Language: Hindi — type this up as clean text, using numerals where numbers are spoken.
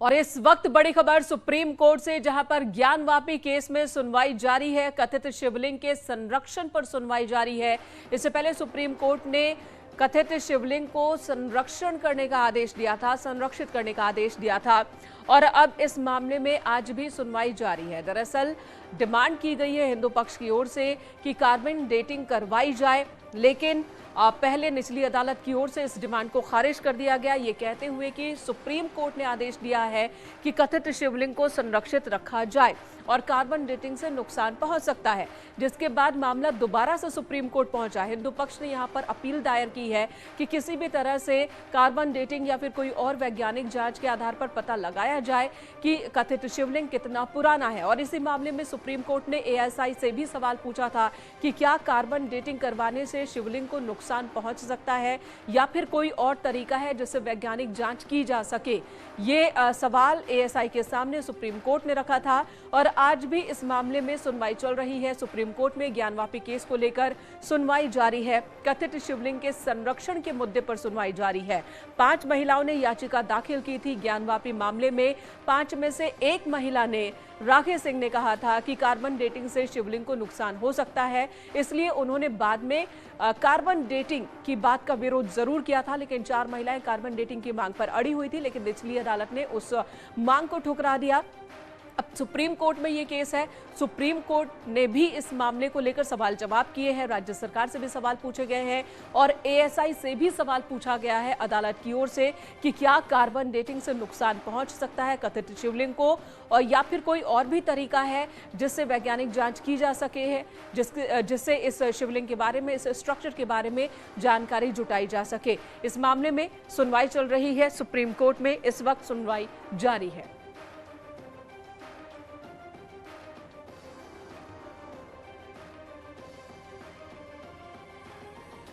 और इस वक्त बड़ी खबर सुप्रीम कोर्ट से, जहां पर ज्ञानवापी केस में सुनवाई जारी है। कथित शिवलिंग के संरक्षण पर सुनवाई जारी है। इससे पहले सुप्रीम कोर्ट ने कथित शिवलिंग को संरक्षण करने का आदेश दिया था, संरक्षित करने का आदेश दिया था और अब इस मामले में आज भी सुनवाई जारी है। दरअसल डिमांड की गई है हिंदू पक्ष की ओर से कि कार्बन डेटिंग करवाई जाए, लेकिन पहले निचली अदालत की ओर से इस डिमांड को खारिज कर दिया गया, ये कहते हुए कि सुप्रीम कोर्ट ने आदेश दिया है कि कथित शिवलिंग को संरक्षित रखा जाए और कार्बन डेटिंग से नुकसान पहुंच सकता है। जिसके बाद मामला दोबारा से सुप्रीम कोर्ट पहुंचा। हिंदू पक्ष ने यहां पर अपील दायर की है कि किसी भी तरह से कार्बन डेटिंग या फिर कोई और वैज्ञानिक जांच के आधार पर पता लगाया जाए कि कथित शिवलिंग कितना पुराना है। और इसी मामले में सुप्रीम कोर्ट ने एएसआई से भी सवाल पूछा था कि क्या कार्बन डेटिंग करवाने से शिवलिंग को नुकसान पहुंच सकता है या फिर कोई और तरीका है जिससे वैज्ञानिक जांच की जा सके। ये सवाल एएसआई के सामने सुप्रीम कोर्ट ने रखा था और आज भी इस मामले में सुनवाई चल रही है। सुप्रीम कोर्ट में ज्ञानवापी केस को लेकर सुनवाई जारी है। कथित शिवलिंग के संरक्षण के मुद्दे पर सुनवाई जारी है। 5 महिलाओं ने याचिका दाखिल की थी ज्ञानवापी मामले में। 5 में से एक महिला ने, राखी सिंह ने कहा था कि कार्बन डेटिंग से शिवलिंग को नुकसान हो सकता है, इसलिए उन्होंने बाद में कार्बन डेटिंग की बात का विरोध जरूर किया था। लेकिन 4 महिलाएं कार्बन डेटिंग की मांग पर अड़ी हुई थी, लेकिन निचली अदालत ने उस मांग को ठुकरा दिया। अब सुप्रीम कोर्ट में ये केस है। सुप्रीम कोर्ट ने भी इस मामले को लेकर सवाल जवाब किए हैं। राज्य सरकार से भी सवाल पूछे गए हैं और एएसआई से भी सवाल पूछा गया है अदालत की ओर से कि क्या कार्बन डेटिंग से नुकसान पहुंच सकता है कथित शिवलिंग को, और या फिर कोई और भी तरीका है जिससे वैज्ञानिक जांच की जा सके है, जिससे इस शिवलिंग के बारे में, इस स्ट्रक्चर के बारे में जानकारी जुटाई जा सके। इस मामले में सुनवाई चल रही है सुप्रीम कोर्ट में। इस वक्त सुनवाई जारी है।